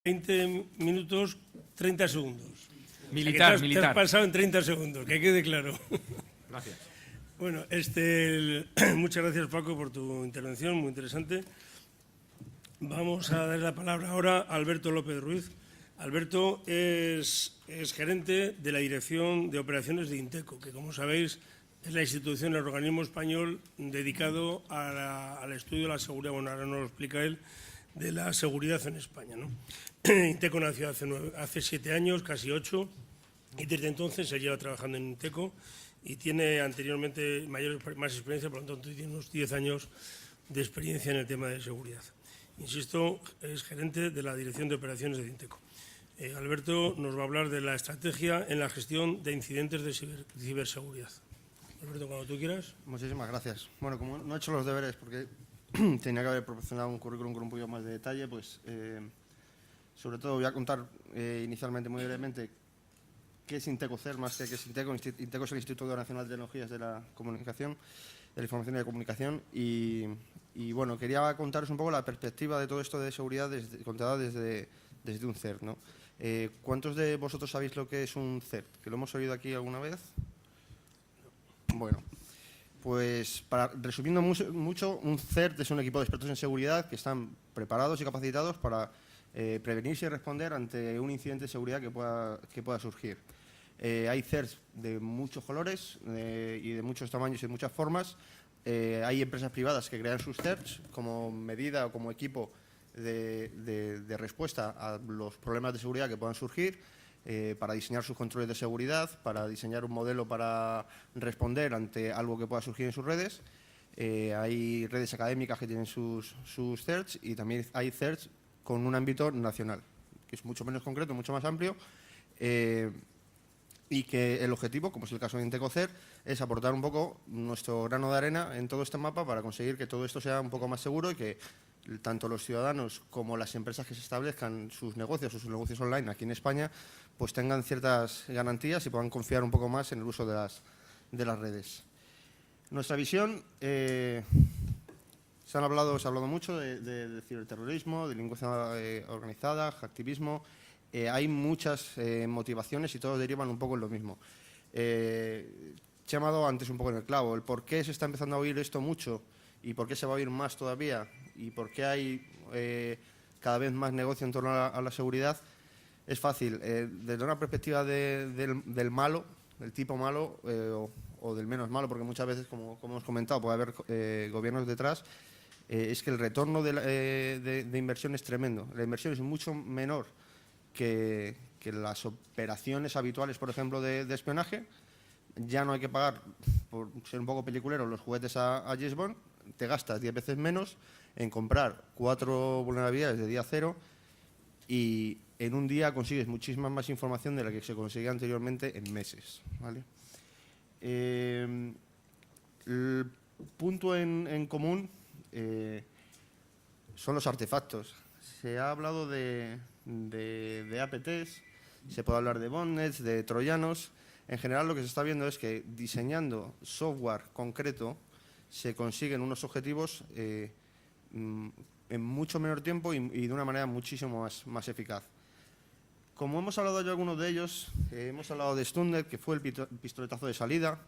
20 minutos, 30 segundos. Militar, o sea, te has pasado en 30 segundos, que quede claro. Gracias. Bueno, muchas gracias, Paco, por tu intervención, muy interesante. Vamos a dar la palabra ahora a Alberto López Ruiz. Alberto es gerente de la Dirección de Operaciones de Inteco, que, como sabéis, es la institución, el organismo español dedicado al estudio de la seguridad, bueno, ahora nos lo explica él, de la seguridad en España, ¿no? Inteco nació hace 7 años, casi 8, y desde entonces se lleva trabajando en Inteco y tiene anteriormente más experiencia, por lo tanto tiene unos 10 años de experiencia en el tema de seguridad. Insisto, es gerente de la Dirección de Operaciones de Inteco. Alberto nos va a hablar de la estrategia en la gestión de incidentes de ciberseguridad. Alberto, cuando tú quieras. Muchísimas gracias. Bueno, como no he hecho los deberes porque tenía que haber proporcionado un currículum con un poquito más de detalle, pues sobre todo voy a contar inicialmente muy brevemente qué es IntecoCER, más que qué es Inteco. Inteco es el Instituto Nacional de Tecnologías de la Comunicación, de la Información y de la Comunicación, y bueno, quería contaros un poco la perspectiva de todo esto de seguridad contada desde un CERT, ¿no? ¿Cuántos de vosotros sabéis lo que es un CERT? ¿Que lo hemos oído aquí alguna vez? Bueno, pues resumiendo mucho, un CERT es un equipo de expertos en seguridad que están preparados y capacitados para prevenirse y responder ante un incidente de seguridad que pueda surgir. Hay CERTs de muchos colores y de muchos tamaños y de muchas formas. Hay empresas privadas que crean sus CERTs como medida o como equipo de respuesta a los problemas de seguridad que puedan surgir, para diseñar sus controles de seguridad, para diseñar un modelo para responder ante algo que pueda surgir en sus redes. Hay redes académicas que tienen sus CERTs, y también hay CERTs con un ámbito nacional, que es mucho menos concreto, mucho más amplio, y que el objetivo, como es el caso de IntecoCERT, es aportar un poco nuestro grano de arena en todo este mapa para conseguir que todo esto sea un poco más seguro y que tanto los ciudadanos como las empresas que se establezcan sus negocios o sus negocios online aquí en España pues tengan ciertas garantías y puedan confiar un poco más en el uso de las redes. Nuestra visión, se ha hablado mucho de ciberterrorismo, delincuencia organizada, hacktivismo. Hay muchas motivaciones y todos derivan un poco en lo mismo. Chema ha dado antes un poco en el clavo, el por qué se está empezando a oír esto mucho y por qué se va a oír más todavía y por qué hay cada vez más negocio en torno a la seguridad. Es fácil, desde una perspectiva del malo, del tipo malo o del menos malo, porque muchas veces, como hemos comentado, puede haber gobiernos detrás, es que el retorno de inversión es tremendo. La inversión es mucho menor que las operaciones habituales, por ejemplo, de espionaje. Ya no hay que pagar, por ser un poco peliculero, los juguetes a James Bond. Te gastas 10 veces menos en comprar 4 vulnerabilidades de día cero y en un día consigues muchísima más información de la que se conseguía anteriormente en meses, ¿vale? El punto en común son los artefactos. Se ha hablado de APTs, se puede hablar de botnets, de troyanos. En general, lo que se está viendo es que diseñando software concreto se consiguen unos objetivos en mucho menor tiempo y de una manera muchísimo más eficaz. Como hemos hablado de algunos de ellos, hemos hablado de Stuxnet, que fue el pistoletazo de salida.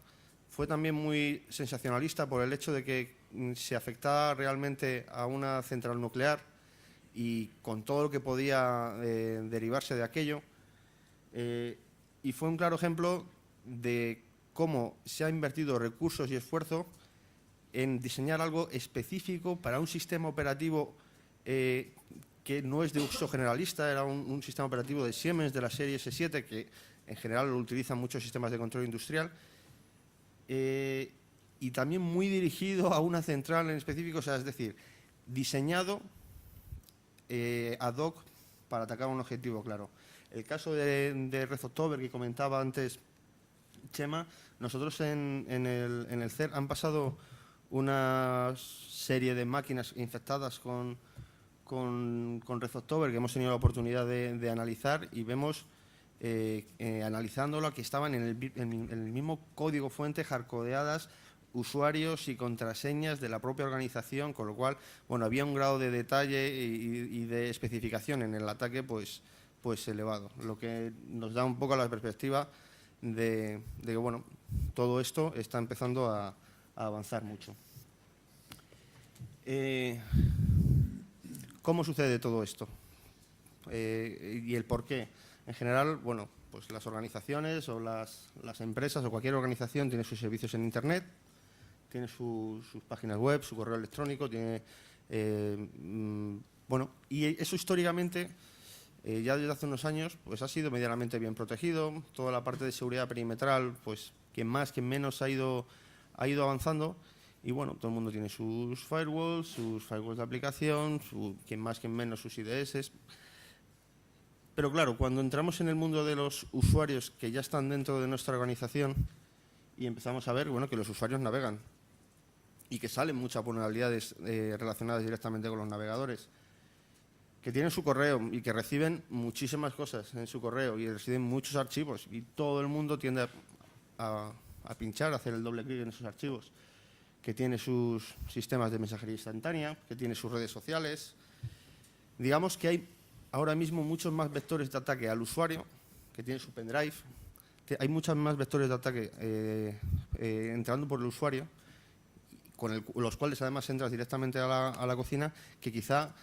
Fue también muy sensacionalista por el hecho de que se afectaba realmente a una central nuclear y con todo lo que podía derivarse de aquello. Y fue un claro ejemplo de cómo se ha invertido recursos y esfuerzo en diseñar algo específico para un sistema operativo que no es de uso generalista. Era un sistema operativo de Siemens de la serie S7, que en general lo utilizan muchos sistemas de control industrial, y también muy dirigido a una central en específico, o sea, es decir, diseñado ad hoc para atacar un objetivo claro. El caso de Red October que comentaba antes Chema, nosotros en el CERT han pasado una serie de máquinas infectadas con Red October que hemos tenido la oportunidad de analizar, y vemos, analizándolo, que estaban en el mismo código fuente hardcodeadas usuarios y contraseñas de la propia organización, con lo cual, bueno, había un grado de detalle y de especificación en el ataque pues elevado, lo que nos da un poco la perspectiva de que, bueno, todo esto está empezando a avanzar mucho. ¿Cómo sucede todo esto? Y el por qué. En general, bueno, pues las organizaciones o las empresas o cualquier organización tiene sus servicios en Internet, tiene sus páginas web, su correo electrónico, tiene… bueno, y eso históricamente, ya desde hace unos años, pues ha sido medianamente bien protegido. Toda la parte de seguridad perimetral, pues quien más, quien menos ha ido avanzando. Y bueno, todo el mundo tiene sus firewalls de aplicación, quien más, quien menos sus IDS. Pero claro, cuando entramos en el mundo de los usuarios que ya están dentro de nuestra organización y empezamos a ver, bueno, que los usuarios navegan y que salen muchas vulnerabilidades relacionadas directamente con los navegadores, que tienen su correo y que reciben muchísimas cosas en su correo y reciben muchos archivos y todo el mundo tiende a pinchar, a hacer el doble clic en esos archivos, que tiene sus sistemas de mensajería instantánea, que tiene sus redes sociales. Digamos que hay ahora mismo muchos más vectores de ataque al usuario, que tiene su pendrive. Hay muchos más vectores de ataque entrando por el usuario, con los cuales además entras directamente a la cocina, que quizá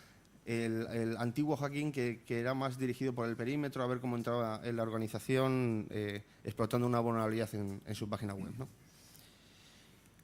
el antiguo hacking que era más dirigido por el perímetro, a ver cómo entraba en la organización explotando una vulnerabilidad en su página web, ¿no?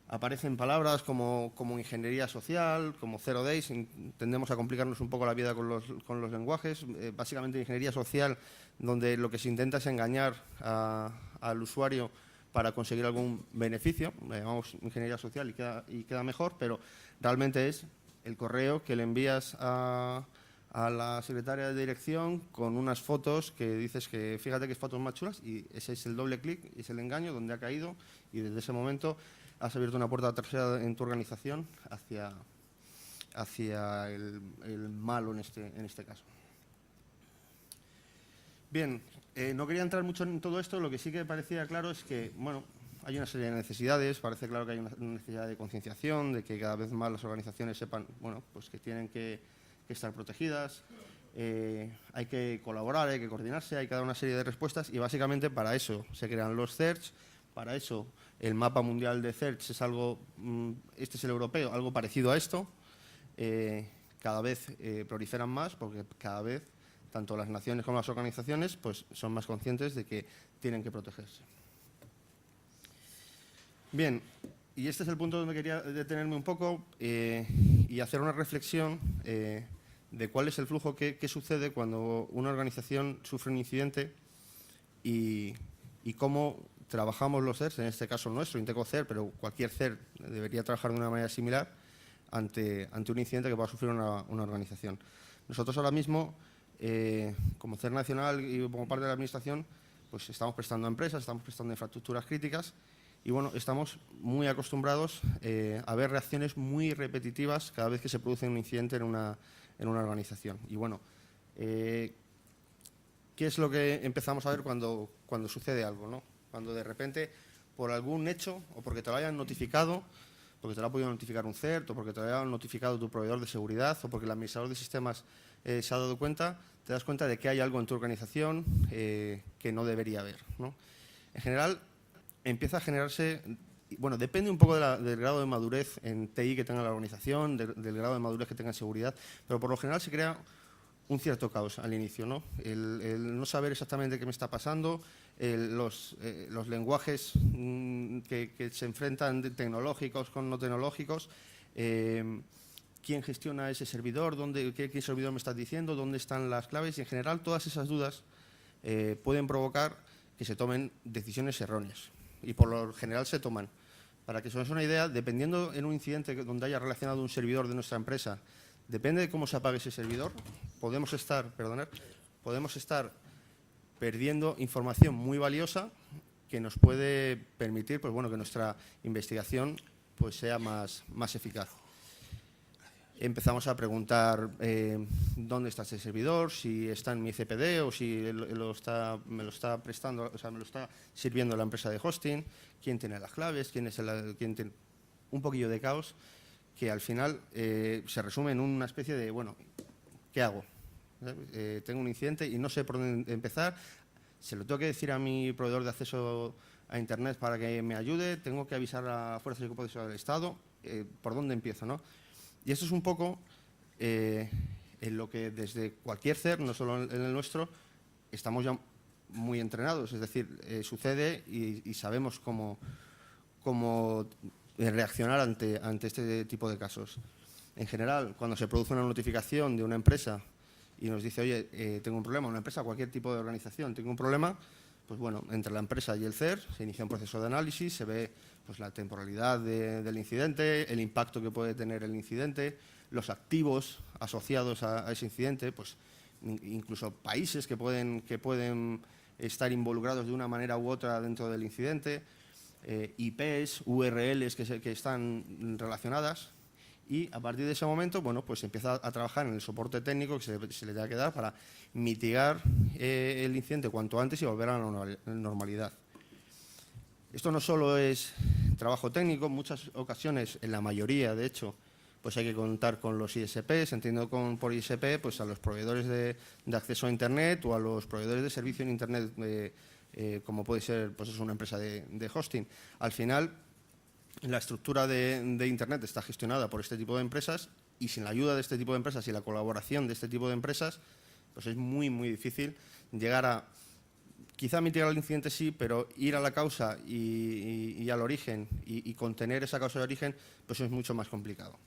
Aparecen palabras como ingeniería social, como zero days. Tendemos a complicarnos un poco la vida con los lenguajes. Básicamente ingeniería social, donde lo que se intenta es engañar al usuario para conseguir algún beneficio. Le llamamos ingeniería social y queda mejor, pero realmente es el correo que le envías a la secretaria de dirección con unas fotos que dices que fíjate qué fotos más chulas, y ese es el doble clic, es el engaño donde ha caído, y desde ese momento has abierto una puerta trasera en tu organización hacia el malo en este caso. Bien, no quería entrar mucho en todo esto. Lo que sí que parecía claro es que, bueno, hay una serie de necesidades. Parece claro que hay una necesidad de concienciación, de que cada vez más las organizaciones sepan, bueno, pues que tienen que estar protegidas. Hay que colaborar, hay que coordinarse, hay que dar una serie de respuestas, y básicamente para eso se crean los CERTs. Para eso el mapa mundial de CERTs es algo, este es el europeo, algo parecido a esto. Cada vez proliferan más, porque cada vez tanto las naciones como las organizaciones pues son más conscientes de que tienen que protegerse. Bien, y este es el punto donde quería detenerme un poco y hacer una reflexión de cuál es el flujo que sucede cuando una organización sufre un incidente y cómo trabajamos los CERTs, en este caso nuestro, Inteco CERT, pero cualquier CERT debería trabajar de una manera similar ante un incidente que va a sufrir una organización. Nosotros ahora mismo, como CERT nacional y como parte de la administración, pues estamos prestando a empresas, estamos prestando infraestructuras críticas y bueno, estamos muy acostumbrados a ver reacciones muy repetitivas cada vez que se produce un incidente en una organización. Y bueno, ¿qué es lo que empezamos a ver cuando sucede algo, ¿no? Cuando de repente, por algún hecho, o porque te lo hayan notificado, porque te lo ha podido notificar un CERT, o porque te lo haya notificado tu proveedor de seguridad, o porque el administrador de sistemas se ha dado cuenta, te das cuenta de que hay algo en tu organización que no debería haber, ¿no? En general, empieza a generarse, bueno, depende un poco del grado de madurez en TI que tenga la organización, del grado de madurez que tenga en seguridad, pero por lo general se crea un cierto caos al inicio, ¿no? El no saber exactamente qué me está pasando, los lenguajes que se enfrentan tecnológicos con no tecnológicos, quién gestiona ese servidor, qué servidor me estás diciendo, dónde están las claves, y en general todas esas dudas pueden provocar que se tomen decisiones erróneas, y por lo general se toman. Para que se os haga una idea, dependiendo en un incidente donde haya relacionado un servidor de nuestra empresa, depende de cómo se apague ese servidor, podemos estar perdiendo información muy valiosa que nos puede permitir, pues bueno, que nuestra investigación pues sea más eficaz. Empezamos a preguntar dónde está ese servidor, si está en mi CPD o si me lo está prestando, o sea, me lo está sirviendo la empresa de hosting, quién tiene las claves, quién un poquillo de caos que al final se resume en una especie de, bueno, ¿qué hago? Tengo un incidente y no sé por dónde empezar. ¿Se lo tengo que decir a mi proveedor de acceso a Internet para que me ayude? ¿Tengo que avisar a las fuerzas y cuerpos de seguridad del Estado? ¿Por dónde empiezo, no? Y esto es un poco en lo que desde cualquier CERT, no solo en el nuestro, estamos ya muy entrenados. Es decir, sucede y sabemos cómo reaccionar ante este tipo de casos. En general, cuando se produce una notificación de una empresa y nos dice, oye, tengo un problema, una empresa, cualquier tipo de organización, tengo un problema, pues bueno, entre la empresa y el CERT se inicia un proceso de análisis, se ve pues la temporalidad del incidente, el impacto que puede tener el incidente, los activos asociados a ese incidente, pues incluso países que pueden estar involucrados de una manera u otra dentro del incidente, IPs, URLs que están relacionadas. Y a partir de ese momento, bueno, pues se empieza a trabajar en el soporte técnico que se le da que dar para mitigar el incidente cuanto antes y volver a la normalidad. Esto no solo es trabajo técnico, en muchas ocasiones, en la mayoría, de hecho, pues hay que contar con los ISPs, entiendo por ISP, pues a los proveedores de acceso a Internet o a los proveedores de servicio en Internet, como puede ser pues es una empresa de hosting. Al final, la estructura de Internet está gestionada por este tipo de empresas y sin la ayuda de este tipo de empresas y la colaboración de este tipo de empresas, pues es muy, muy difícil llegar a, quizá mitigar el incidente sí, pero ir a la causa y al origen y contener esa causa de origen, pues es mucho más complicado.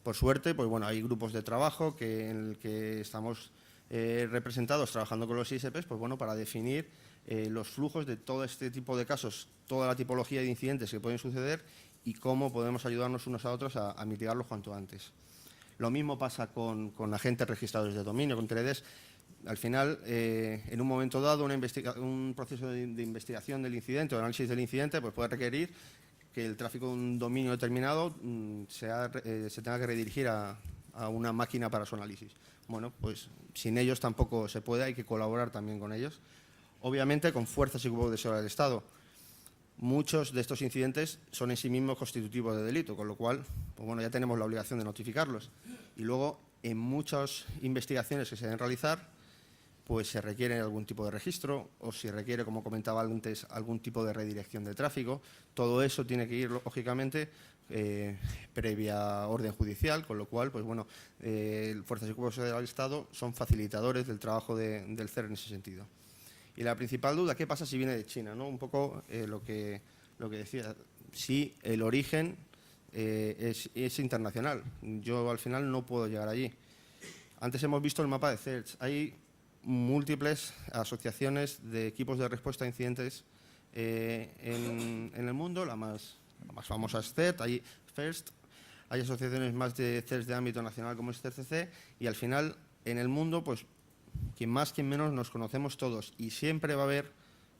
Por suerte, pues bueno, hay grupos de trabajo en el que estamos representados trabajando con los ISPs, pues bueno, para definir los flujos de todo este tipo de casos, toda la tipología de incidentes que pueden suceder y cómo podemos ayudarnos unos a otros a mitigarlos cuanto antes. Lo mismo pasa con agentes registradores de dominio, con TLDs. Al final, en un momento dado, un proceso de investigación del incidente o análisis del incidente pues puede requerir que el tráfico de un dominio determinado se tenga que redirigir a una máquina para su análisis. Bueno, pues sin ellos tampoco se puede, hay que colaborar también con ellos. Obviamente, con fuerzas y cuerpos de seguridad del Estado. Muchos de estos incidentes son en sí mismos constitutivos de delito, con lo cual, pues bueno, ya tenemos la obligación de notificarlos. Y luego, en muchas investigaciones que se deben realizar, pues se requiere algún tipo de registro o se requiere, como comentaba antes, algún tipo de redirección de tráfico. Todo eso tiene que ir, lógicamente, previa orden judicial, con lo cual, pues bueno, fuerzas y cuerpos del Estado son facilitadores del trabajo del CERT en ese sentido. Y la principal duda, ¿qué pasa si viene de China? ¿No? Un poco lo que decía, si el origen es internacional. Yo al final no puedo llegar allí. Antes hemos visto el mapa de CERT. Hay múltiples asociaciones de equipos de respuesta a incidentes en el mundo. La más famosa es CERT, hay FIRST, hay asociaciones más de CERT de ámbito nacional como es CERT-CC y al final en el mundo, pues quien más, quien menos, nos conocemos todos y siempre va a haber,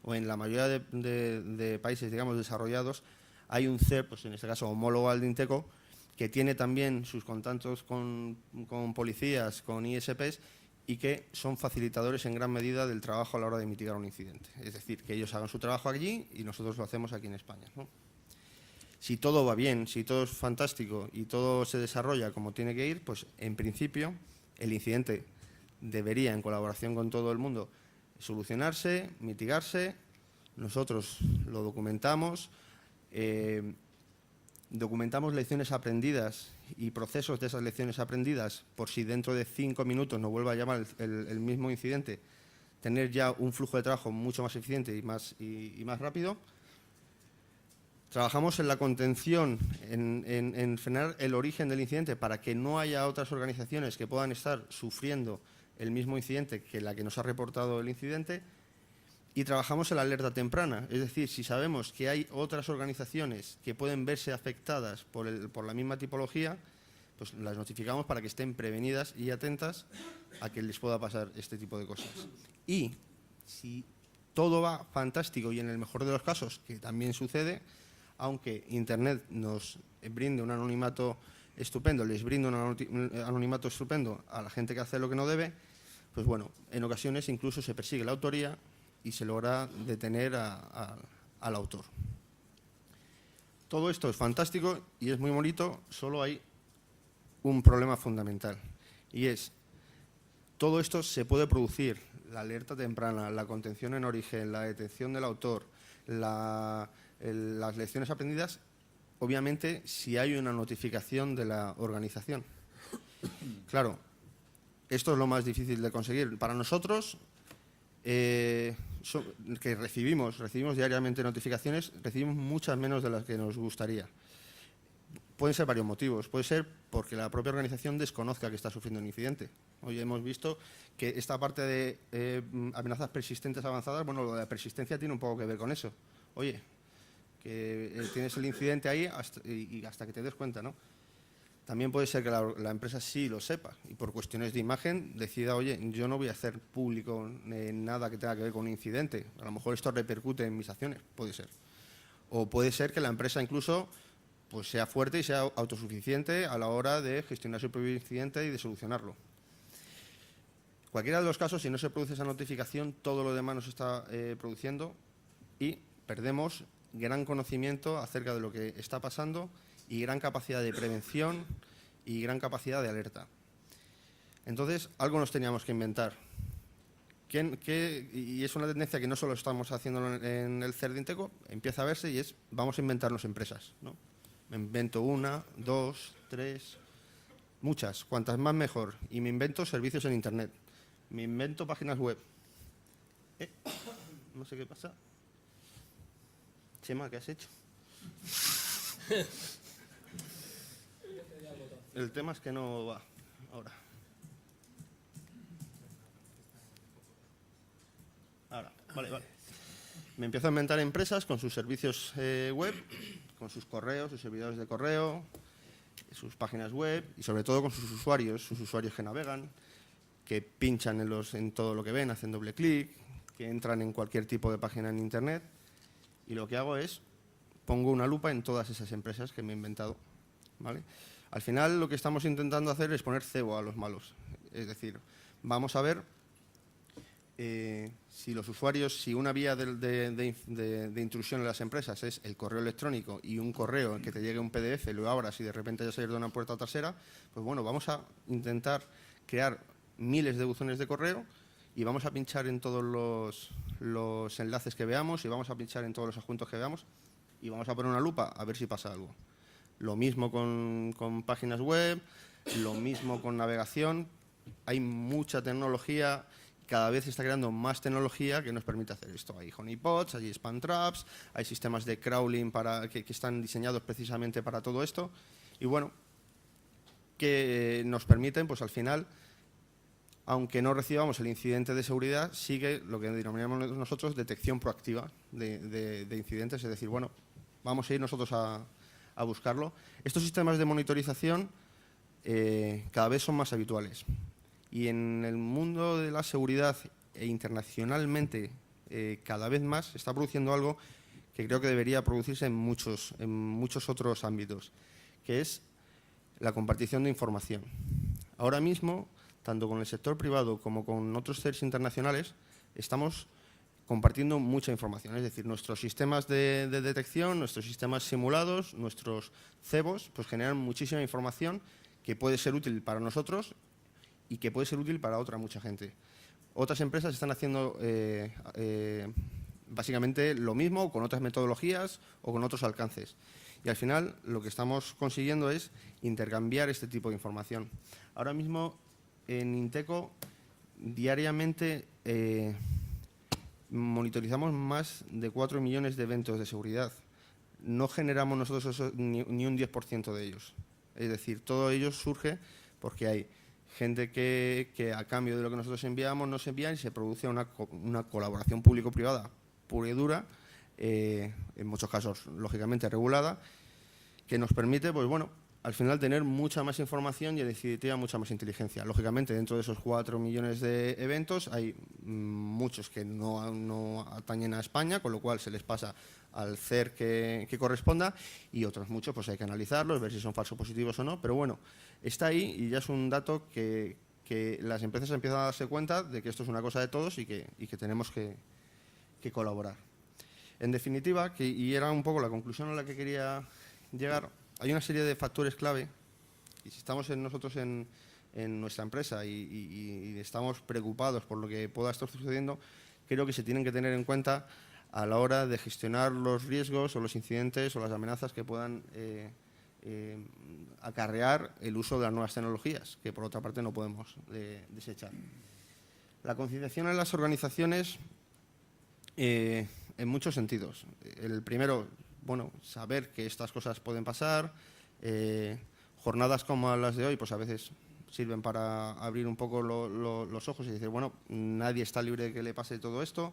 o en la mayoría de países, digamos, desarrollados, hay un CERT, pues en este caso homólogo al de Inteco, que tiene también sus contactos con policías, con ISPs y que son facilitadores en gran medida del trabajo a la hora de mitigar un incidente. Es decir, que ellos hagan su trabajo allí y nosotros lo hacemos aquí en España, ¿no? Si todo va bien, si todo es fantástico y todo se desarrolla como tiene que ir, pues en principio el incidente debería, en colaboración con todo el mundo, solucionarse, mitigarse. Nosotros lo documentamos, documentamos lecciones aprendidas y procesos de esas lecciones aprendidas por si dentro de 5 minutos nos vuelve a llamar el mismo incidente, tener ya un flujo de trabajo mucho más eficiente y más rápido. Trabajamos en la contención, en frenar el origen del incidente para que no haya otras organizaciones que puedan estar sufriendo el mismo incidente que la que nos ha reportado el incidente y trabajamos en la alerta temprana. Es decir, si sabemos que hay otras organizaciones que pueden verse afectadas por la misma tipología, pues las notificamos para que estén prevenidas y atentas a que les pueda pasar este tipo de cosas. Y si todo va fantástico y en el mejor de los casos, que también sucede, aunque Internet nos brinde un anonimato estupendo, les brinda un anonimato estupendo a la gente que hace lo que no debe, pues bueno, en ocasiones incluso se persigue la autoría y se logra detener al autor. todo esto es fantástico y es muy bonito, solo hay un problema fundamental, y es, todo esto se puede producir, la alerta temprana, la contención en origen, la detección del autor, las lecciones aprendidas, obviamente, si hay una notificación de la organización. Claro, esto es lo más difícil de conseguir. Para nosotros, que recibimos diariamente notificaciones, recibimos muchas menos de las que nos gustaría. Pueden ser varios motivos. Puede ser porque la propia organización desconozca que está sufriendo un incidente. Hoy hemos visto que esta parte de amenazas persistentes avanzadas, bueno, lo de la persistencia tiene un poco que ver con eso. Oye, que tienes el incidente ahí hasta que te des cuenta, ¿no? También puede ser que la empresa sí lo sepa y por cuestiones de imagen decida, oye, yo no voy a hacer público nada que tenga que ver con un incidente. A lo mejor esto repercute en mis acciones, puede ser. O puede ser que la empresa incluso pues sea fuerte y sea autosuficiente a la hora de gestionar su propio incidente y de solucionarlo. Cualquiera de los casos, si no se produce esa notificación, todo lo demás nos está produciendo y perdemos gran conocimiento acerca de lo que está pasando y gran capacidad de prevención y gran capacidad de alerta. Entonces, algo nos teníamos que inventar. Y es una tendencia que no solo estamos haciendo en el CERD de Inteco, empieza a verse y es, vamos a inventarnos empresas, ¿no? Me invento 1, 2, 3, muchas, cuantas más mejor. Y me invento servicios en Internet. Me invento páginas web. No sé qué pasa. Chema, ¿qué has hecho? El tema es que no va ahora. Ahora, vale. Me empiezo a inventar empresas con sus servicios web, con sus correos, sus servidores de correo, sus páginas web y sobre todo con sus usuarios que navegan, que pinchan en todo lo que ven, hacen doble clic, que entran en cualquier tipo de página en Internet. Y lo que hago es, pongo una lupa en todas esas empresas que me he inventado, ¿vale? Al final lo que estamos intentando hacer es poner cebo a los malos. Es decir, vamos a ver si los usuarios, si una vía de intrusión en las empresas es el correo electrónico y un correo en que te llegue un PDF, lo abras y de repente ya salir de una puerta trasera, pues bueno, vamos a intentar crear miles de buzones de correo y vamos a pinchar en todos los enlaces que veamos y vamos a pinchar en todos los adjuntos que veamos y vamos a poner una lupa a ver si pasa algo. Lo mismo con páginas web, lo mismo con navegación. Hay mucha tecnología, cada vez se está creando más tecnología que nos permite hacer esto. Hay honeypots, hay spam traps, hay sistemas de crawling que están diseñados precisamente para todo esto. Y bueno, que nos permiten, pues al final, aunque no recibamos el incidente de seguridad, sigue lo que denominamos nosotros detección proactiva de incidentes. Es decir, bueno, vamos a ir nosotros a buscarlo. Estos sistemas de monitorización cada vez son más habituales. Y en el mundo de la seguridad e internacionalmente cada vez más se está produciendo algo que creo que debería producirse en muchos otros ámbitos, que es la compartición de información. Ahora mismo, tanto con el sector privado como con otros CERS internacionales, estamos compartiendo mucha información. Es decir, nuestros sistemas de detección, nuestros sistemas simulados, nuestros cebos, pues generan muchísima información que puede ser útil para nosotros y que puede ser útil para mucha gente. Otras empresas están haciendo básicamente lo mismo, con otras metodologías o con otros alcances. Y al final lo que estamos consiguiendo es intercambiar este tipo de información. Ahora mismo en Inteco diariamente monitorizamos más de 4 millones de eventos de seguridad. No generamos nosotros ni un 10% de ellos. Es decir, todo ello surge porque hay gente que a cambio de lo que nosotros enviamos nos envían y se produce una colaboración público-privada pura y dura, en muchos casos lógicamente regulada, que nos permite, pues bueno, al final tener mucha más información y en definitiva mucha más inteligencia. Lógicamente, dentro de esos 4 millones de eventos hay muchos que no atañen a España, con lo cual se les pasa al CER que corresponda, y otros muchos pues hay que analizarlos, ver si son falsos positivos o no, pero bueno, está ahí y ya es un dato que las empresas empiezan a darse cuenta de que esto es una cosa de todos y que tenemos que colaborar. En definitiva, y era un poco la conclusión a la que quería llegar, hay una serie de factores clave, y si estamos nosotros en nuestra empresa y estamos preocupados por lo que pueda estar sucediendo, creo que se tienen que tener en cuenta a la hora de gestionar los riesgos o los incidentes o las amenazas que puedan acarrear el uso de las nuevas tecnologías, que por otra parte no podemos desechar. La concienciación en las organizaciones, en muchos sentidos. El primero, bueno, saber que estas cosas pueden pasar. Jornadas como las de hoy, pues a veces sirven para abrir un poco los ojos y decir, bueno, nadie está libre de que le pase todo esto.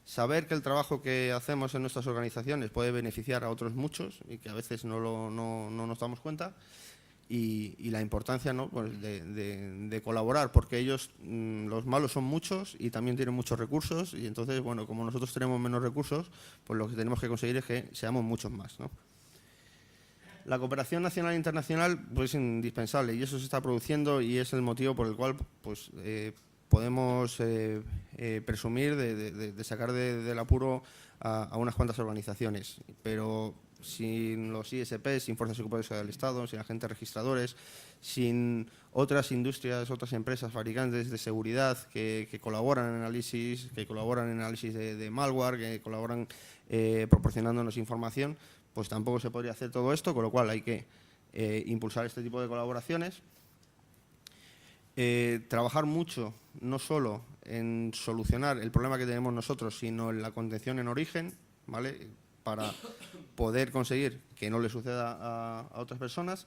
Saber que el trabajo que hacemos en nuestras organizaciones puede beneficiar a otros muchos y que a veces no nos damos cuenta. Y la importancia, ¿no?, pues de colaborar, porque ellos, los malos son muchos y también tienen muchos recursos, y entonces, bueno, como nosotros tenemos menos recursos, pues lo que tenemos que conseguir es que seamos muchos más, ¿no? La cooperación nacional e internacional, pues, es indispensable, y eso se está produciendo, y es el motivo por el cual, pues, podemos presumir de sacar del apuro a unas cuantas organizaciones, pero sin los ISP, sin Fuerzas y Cuerpos del Estado, sin agentes registradores, sin otras industrias, otras empresas fabricantes de seguridad que colaboran en análisis, de malware, que colaboran proporcionándonos información, pues tampoco se podría hacer todo esto, con lo cual hay que impulsar este tipo de colaboraciones. Trabajar mucho, no solo en solucionar el problema que tenemos nosotros, sino en la contención en origen, ¿vale?, para poder conseguir que no le suceda a otras personas.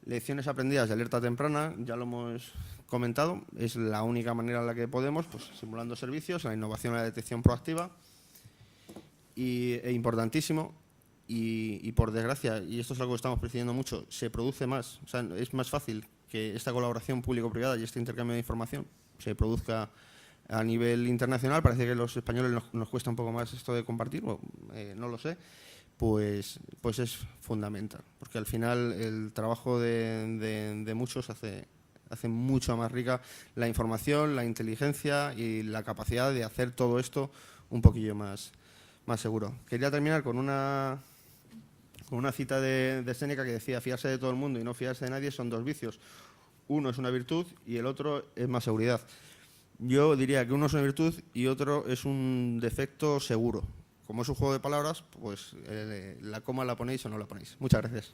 Lecciones aprendidas de alerta temprana, ya lo hemos comentado, es la única manera en la que podemos, pues, simulando servicios, la innovación y la detección proactiva. E importantísimo, y por desgracia, y esto es algo que estamos percibiendo mucho, se produce más, o sea, es más fácil que esta colaboración público-privada y este intercambio de información se produzca a nivel internacional. Parece que a los españoles nos cuesta un poco más esto de compartir, no lo sé, pues es fundamental, porque al final el trabajo de muchos hace mucho más rica la información, la inteligencia y la capacidad de hacer todo esto un poquillo más seguro. Quería terminar con una cita de Séneca que decía: fiarse de todo el mundo y no fiarse de nadie son dos vicios. Uno es una virtud y el otro es más seguridad. Yo diría que uno es una virtud y otro es un defecto seguro. Como es un juego de palabras, pues la coma la ponéis o no la ponéis. Muchas gracias.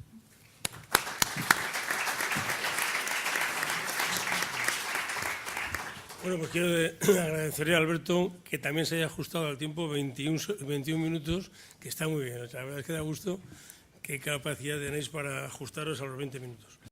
Bueno, pues quiero agradecerle a Alberto que también se haya ajustado al tiempo 21 minutos, que está muy bien. La verdad es que da gusto qué capacidad tenéis para ajustaros a los 20 minutos.